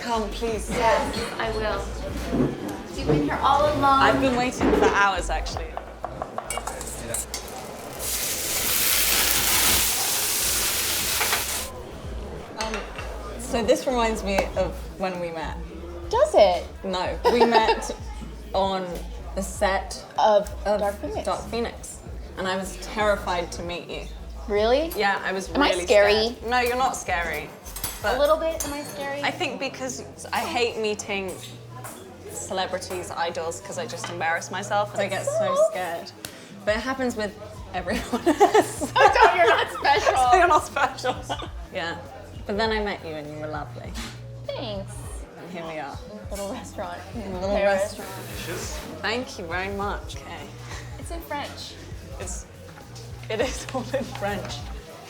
Come, please. Yes, I will. You've been here all along. I've been waiting for hours, actually. So this reminds me of when we met. Does it? No, we met on the set Of Dark Phoenix. Dark Phoenix, and I was terrified to meet you. Really? Yeah, I was Am I really scary? scared. No, you're not scary. But A little bit. Am I scary? I think because I hate meeting celebrities, idols, because I just embarrass myself and I get so scared. But it happens with everyone else. Oh, you're not special. You're not special. Yeah. But then I met you and you were lovely. Thanks. And here we are. Little restaurant. In a little Paris. restaurant. Thank you very much. Okay. It's in French. It is all in French.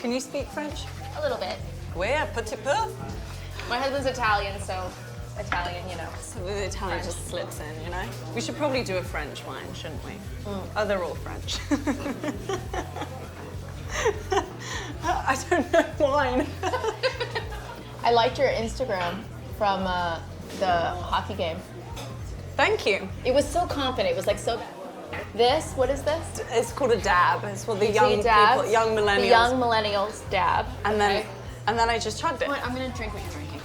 Can you speak French? A little bit. Oui, un petit peu. My husband's Italian, so Italian, you know. So the Italian just slips in, you know? We should probably do a French wine, shouldn't we? Oh, they're all French. I don't know wine. I liked your Instagram from the hockey game. Thank you. It was so confident. It was like so. This, what is this? It's called a dab. It's for the So young you dab, people, young millennials. The young millennials dab. and then I just chugged it. Wait, I'm gonna drink what you're drinking.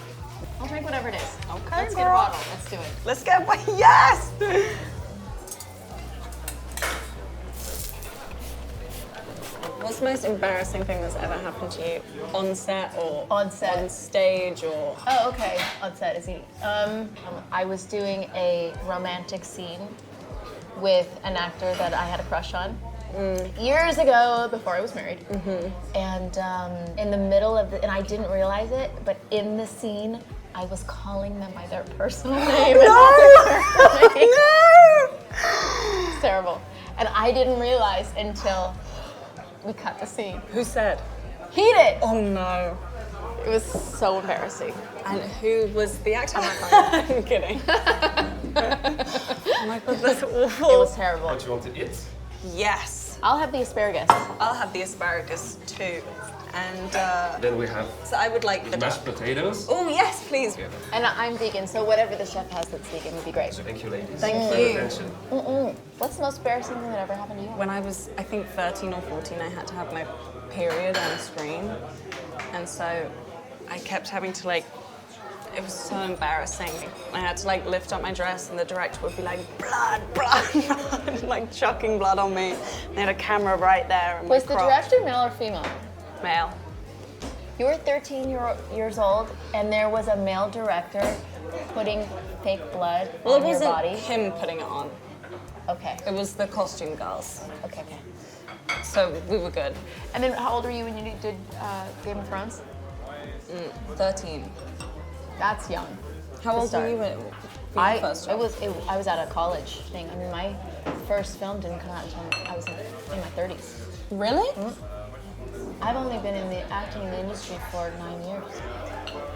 I'll drink whatever it is. Okay, Let's get a girl. bottle. Let's do it. Let's get yes. What's the most embarrassing thing that's ever happened to you on set or On set. on stage or? Oh, okay. On set, is he? I was doing a romantic scene with an actor that I had a crush on years ago before I was married. And in the middle of and I didn't realize it, but in the scene, I was calling them by their personal name. and not their first name. It's terrible. And I didn't realize until we cut the scene. Who said? He did. Oh no. It was so embarrassing. And who was the actor? I'm kidding. Oh my god, that's awful. It was terrible. What you want to eat? Yes. I'll have the asparagus. I'll have the asparagus too. And Then we have so I would like the mashed potatoes. Oh yes, please. And I'm vegan, so whatever the chef has that's vegan would be great. Thank you, ladies. Thank for you. your attention. What's the most embarrassing thing that ever happened to you? When I was, I think 13 or 14, I had to have my period on screen. And so I kept having to it was so embarrassing. I had to lift up my dress and the director would be like, blood, blood, blood, like chucking blood on me. They had a camera right there. And Was the director male or female? Male. You were 13 years old, and there was a male director putting fake blood Well, it on your wasn't body. him putting it on. Okay. It was the costume girls. Okay. So we were good. And then, how old were you when you did Game of Thrones? 13. That's young. How To old start. were you when I first I was at a college thing. I mean, my first film didn't come out until I was in my 30s. Really? I've only been in the acting industry for 9 years.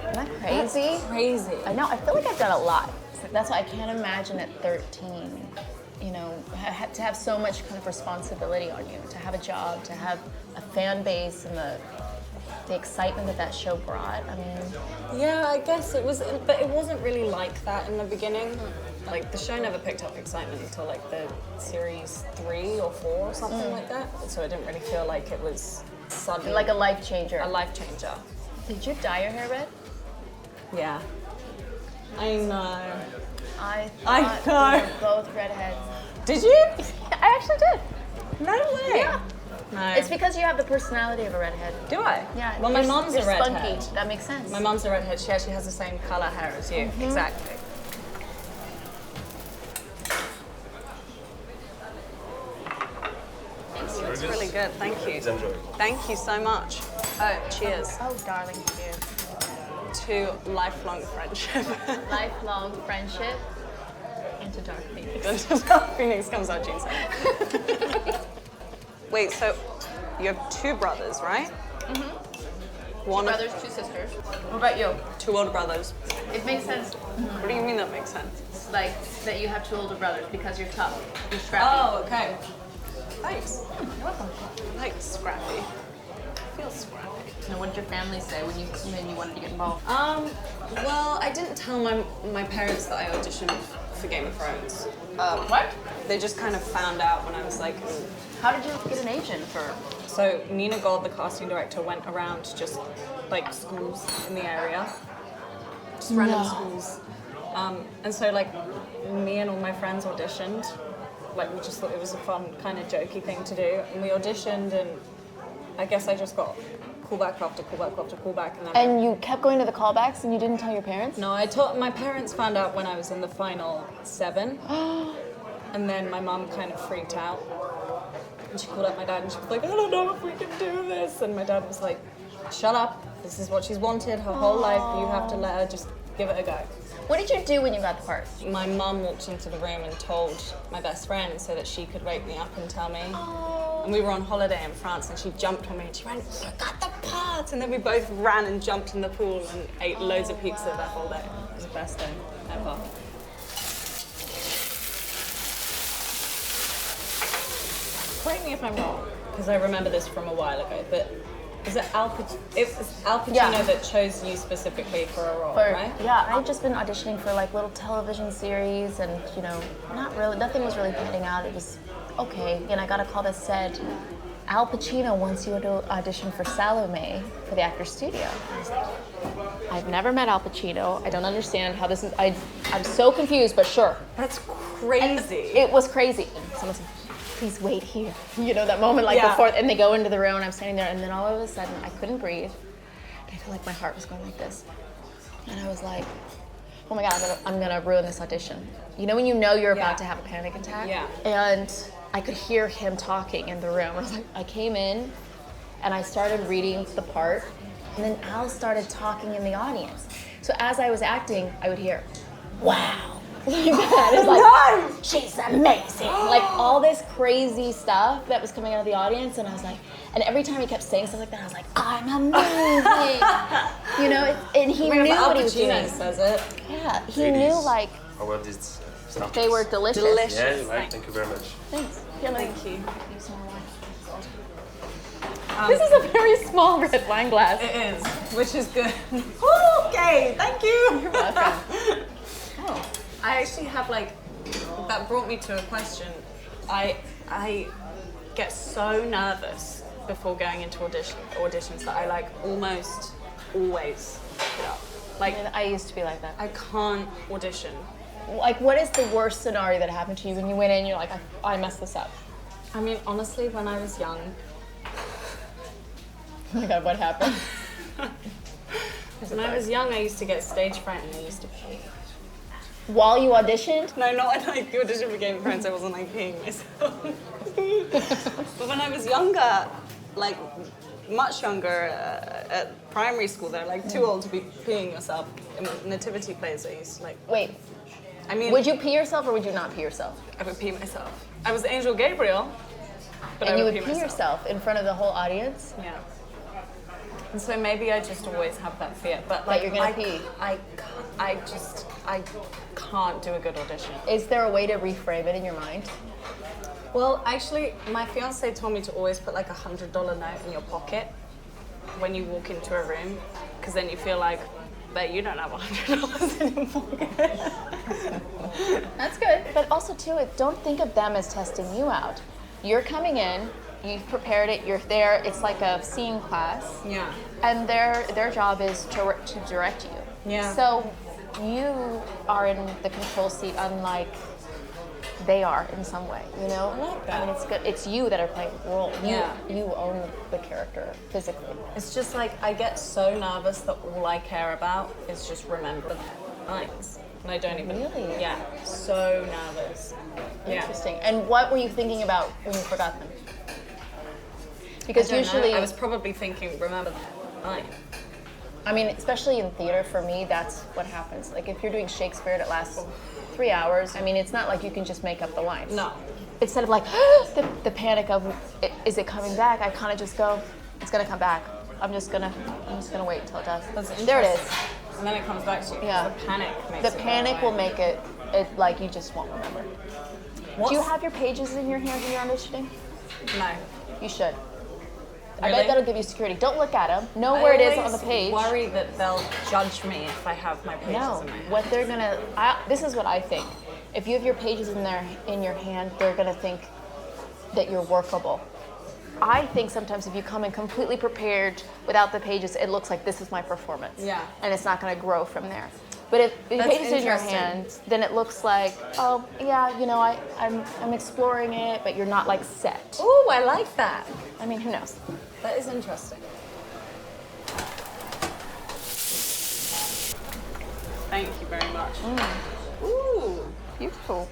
Isn't that crazy? That's crazy. I know. I feel like I've done a lot. That's why I can't imagine at 13, to have so much kind of responsibility on you, to have a job, to have a fan base, and the excitement that show brought. I mean, Yeah, I guess it was, but it wasn't really like that in the beginning. The show never picked up excitement until the series 3 or 4 or something like that. So it didn't really feel like it was sudden, like a life changer. a life changer. Did you dye your hair red? Yeah. I know. I I thought know. we were both redheads. Did you? I actually did. No way. Yeah. No. It's because you have the personality of a redhead. Do I? Yeah. Well, my you're- mom's you're a redhead. spunky. That makes sense. My mom's a redhead. She actually has the same color hair as you. Exactly. It's really good. Thank you. Please enjoy. Thank you so much. Oh, cheers Oh, darling, cheers. to lifelong friendship. Lifelong friendship into Dark Phoenix. Phoenix comes out June 7th. Wait, so you have 2 brothers, right? Mm-hmm. One Brothers, 2 sisters. What about you? 2 older brothers. It makes sense, What do you mean that makes sense? like, that you have 2 older brothers because you're tough. You're scrappy. Oh, okay. Thanks. You're welcome. I like scrappy. I feel scrappy. And what did your family say when you wanted to get involved? Well, I didn't tell my parents that I auditioned for Game of Thrones. What? They just kind of found out when I was like. How did you get an agent for? So Nina Gold, the casting director, went around to just like schools in the area, just random schools, and so like me and all my friends auditioned. Like we just thought it was a fun kind of jokey thing to do, and we auditioned, and I guess I just got callback after callback after callback, and then. And you kept going to the callbacks and you didn't tell your parents? No, my parents found out when I was in the final 7, and then my mum kind of freaked out. And she called up my dad and she was like, I don't know if we can do this. And my dad was like, shut up. This is what she's wanted her whole life. You have to let her just give it a go. What did you do when you got the part? My mum walked into the room and told my best friend so that she could wake me up and tell me. And we were on holiday in France and she jumped on me and she went, you got the part. And then we both ran and jumped in the pool and ate loads of pizza that whole day. It was the best day ever. Correct me if I'm wrong, because I remember this from a while ago, but was it it was Al Pacino that chose you specifically for a role, right? Yeah, I've just been auditioning for like little television series and, nothing was really panning out. It was okay. And I got a call that said, Al Pacino wants you to audition for Salome for the Actors Studio. I was like, I've never met Al Pacino. I don't understand how this is, I'm so confused, but sure. That's crazy. It was crazy. And someone said, please wait here. You know, that moment before, and they go into the room and I'm standing there and then all of a sudden I couldn't breathe. And I felt like my heart was going like this. And I was like, oh my God, I'm gonna ruin this audition. You know when you know you're about to have a panic attack? Yeah. And I could hear him talking in the room. I was like, I came in and I started reading the part and then Al started talking in the audience. So as I was acting, I would hear, wow. Like that. It's like, she's amazing. Like all this crazy stuff that was coming out of the audience, and I was like, and every time he kept saying stuff like that, I was like, I'm amazing. And he knew what he was doing. Al Pacino says it. Yeah, he knew like How well did stuff? they were delicious. Yeah, you like. Thank you very much. Thanks. Yeah, Thank you. use more wine. This is a very small red wine glass. It is, which is good. Okay, thank you. You're welcome. Oh. I actually have that brought me to a question. I get so nervous before going into auditions that I almost always pick it up. I used to be like that. I can't audition. Like, what is the worst scenario that happened to you when you went in and you're like, I messed this up? I mean, honestly, when I was young, Oh my God, what happened? when I was young, I used to get stage fright and I used to pee. While you auditioned? No, not when I auditioned for Game of Thrones, I wasn't peeing myself. But when I was younger, much younger, at primary school, they're too old to be peeing yourself. In nativity plays, I used to Wait, I mean, would you pee yourself or would you not pee yourself? I would pee myself. I was Angel Gabriel, but And I you would would pee myself. yourself in front of the whole audience? Yeah. And so maybe I just always have that fear. But That you're gonna pee. I can't do a good audition. Is there a way to reframe it in your mind? Well, actually, my fiance told me to always put like $100 note in your pocket when you walk into a room, because then you feel like, but you don't have $100 in your pocket. That's good. But also too, don't think of them as testing you out. You're coming in, you've prepared it, you're there, it's like a scene class. Yeah. And their job is to direct you. Yeah. So you are in the control seat unlike they are in some way, you know? I like that. I mean, it's good. It's you that are playing the role. Yeah. You own the character physically. It's just I get so nervous that all I care about is just remember the lines. And I don't even. Really? Yeah. So nervous. Yeah. Interesting. And what were you thinking about when you forgot them? Because I don't know. usually, I was probably thinking, remember the line. I mean, especially in theater, for me, that's what happens. Like if you're doing Shakespeare that lasts 3 hours, I mean, it's not like you can just make up the lines. No. instead of like the panic of is it coming back, I kind of just go, it's gonna come back. I'm just gonna wait until it does. There it is. And then it comes back to you. Yeah. The panic makes The it go panic away. will make it like you just won't remember. Do you have your pages in your hand when you're auditioning? No. You should. I Really? bet that'll give you security. Don't look at them. Know where it is on the page. I worry that they'll judge me if I have my pages No, in my hand. what they're gonna. This is what I think. If you have your pages in your hand, they're gonna think that you're workable. I think sometimes if you come in completely prepared without the pages, it looks like this is my performance. Yeah. And it's not gonna grow from there. But if the That's pages in your interesting. hand, then it looks like, oh yeah, I'm exploring it, but you're not like set. Ooh, I like that. I mean, who knows? That is interesting. Thank you very much. Ooh, Beautiful.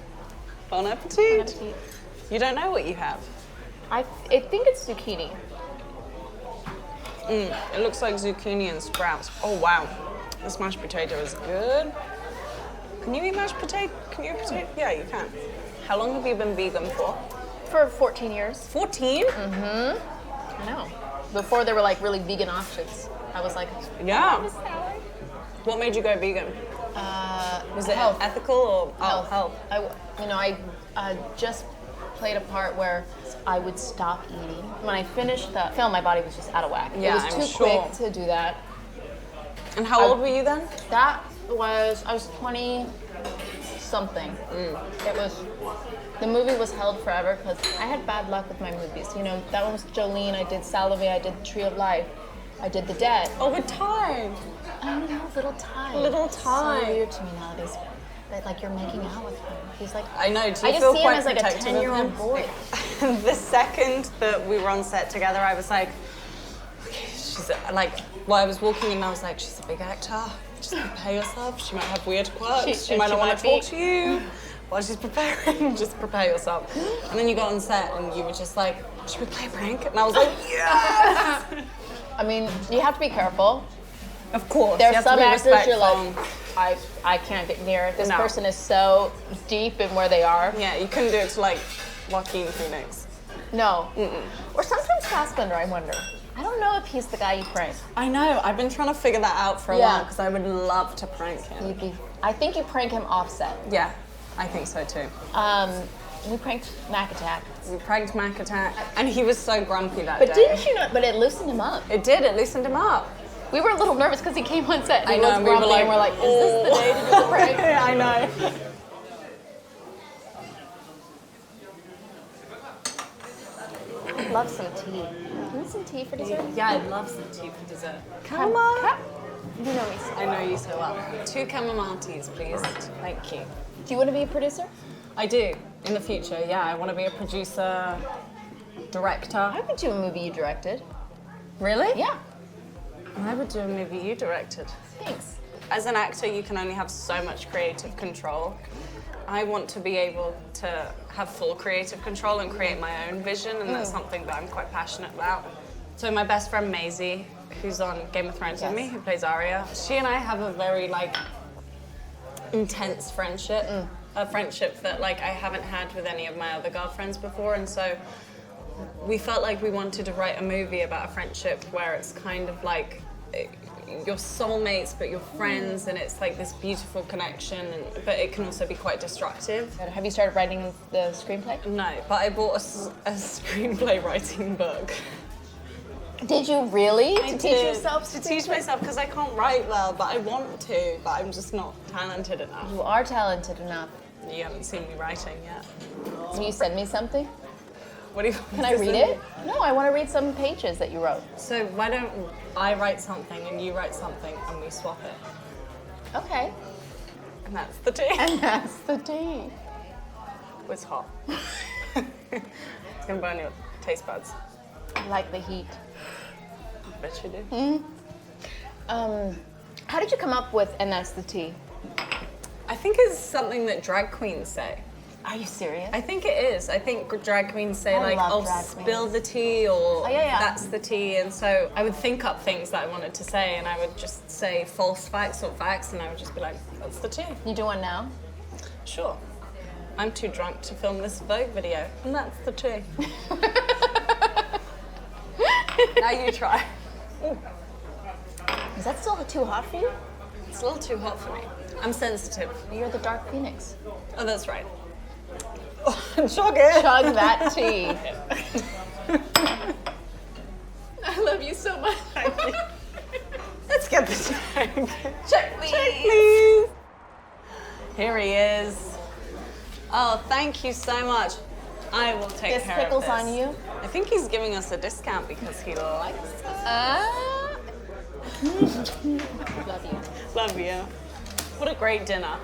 bon appetit. You don't know what you have. I think it's zucchini. It looks like zucchini and sprouts. Oh wow, this mashed potato is good. Can you eat mashed potato? Can you eat potato? Yeah, you can. How long have you been vegan for? For 14 years. 14? I know. Before there were like really vegan options, I was like, Yeah. "This salad." What made you go vegan? Was it health. ethical or Health. I just played a part where I would stop eating. When I finished the film, my body was just out of whack. Yeah, it was I'm too sure. quick to do that. And how old were you then? I was 20 something. The movie was held forever because I had bad luck with my movies. You know, that one was Jolene, I did Salome, I did Tree of Life, I did The Dead. Oh, with time. I know, Little Ty. Little So Ty. weird to me nowadays that like you're making out with him. He's like, I know. Do you I just feel see him quite as like a protective of 10-year-old him? boy. The second that we were on set together, I was like, okay, she's like, well, I was walking in and I was like, she's a big actor. Just prepare yourself. She might have weird quirks. She might not want to talk to you while she's preparing. Just prepare yourself. And then you got on set and you were just like, should we play a prank? And I was like, yes! I mean, you have to be careful. Of course. There's you have to some be actors you're respectful. like, I can't get near it. This No. person is so deep in where they are. Yeah, you couldn't do it to like Joaquin Phoenix. No. Or sometimes Fassbender, I wonder. I don't know if he's the guy you prank. I know. I've been trying to figure that out for a Yeah. while because I would love to prank him. I think you prank him offset. Yeah, I think so too. We pranked Mac Attack. We pranked Mac Attack, and he was so grumpy that But day. didn't you know? But it loosened him up. It did. It loosened him up. We were a little nervous because he came on set. And I he know. was And we were grumpy, like, and we're like, is this the day to do the prank? I know. I'd love some tea. You want some tea for dessert? Yeah, I'd love some tea for dessert. Come on. You know me. I know you so well. 2 chamomile teas, please. Thank you. Do you want to be a producer? I do. In the future, yeah. I want to be a producer, director. I would do a movie you directed. Really? Yeah. I would do a movie you directed. Thanks. As an actor, you can only have so much creative control. I want to be able to have full creative control and create my own vision, and that's something that I'm quite passionate about. So my best friend Maisie, who's on Game of Thrones with me, who plays Arya, she and I have a very intense friendship, a friendship that I haven't had with any of my other girlfriends before, and so we felt like we wanted to write a movie about a friendship where it's kind of like your soulmates but you're friends, and it's like this beautiful connection, but it can also be quite destructive. Have you started writing the screenplay? No, but I bought a screenplay writing book. Did you really? I To teach did. yourself To teach myself, because I can't write well, but I want to, but I'm just not talented enough. You are talented enough. You haven't seen me writing yet. Can you send me something? What do you Can I read it? No, I want to read some pages that you wrote. So why don't I write something and you write something and we swap it? Okay. And that's the tea. And that's the tea. It's hot. It's gonna burn your taste buds. I like the heat. I bet you do. How did you come up with "and that's the tea"? I think it's something that drag queens say. Are you serious? I think it is. I think drag queens say I love oh, drag spill queens. the tea, or yeah. that's the tea. And so I would think up things that I wanted to say, and I would just say false facts or facts, and I would just be like, that's the tea. You do one now? Sure. I'm too drunk to film this Vogue video, and that's the truth. Now you try. Is that still too hot for you? It's a little too hot for me. I'm sensitive. You're the Dark Phoenix. Oh, that's right. Chug it. Chug that tea. I love you so much. Let's get the check. Check, please. Check, please. Here he is. Oh, thank you so much. I will take This care of pickle's this. on you. I think he's giving us a discount because he likes us. Love you. Love you. What a great dinner.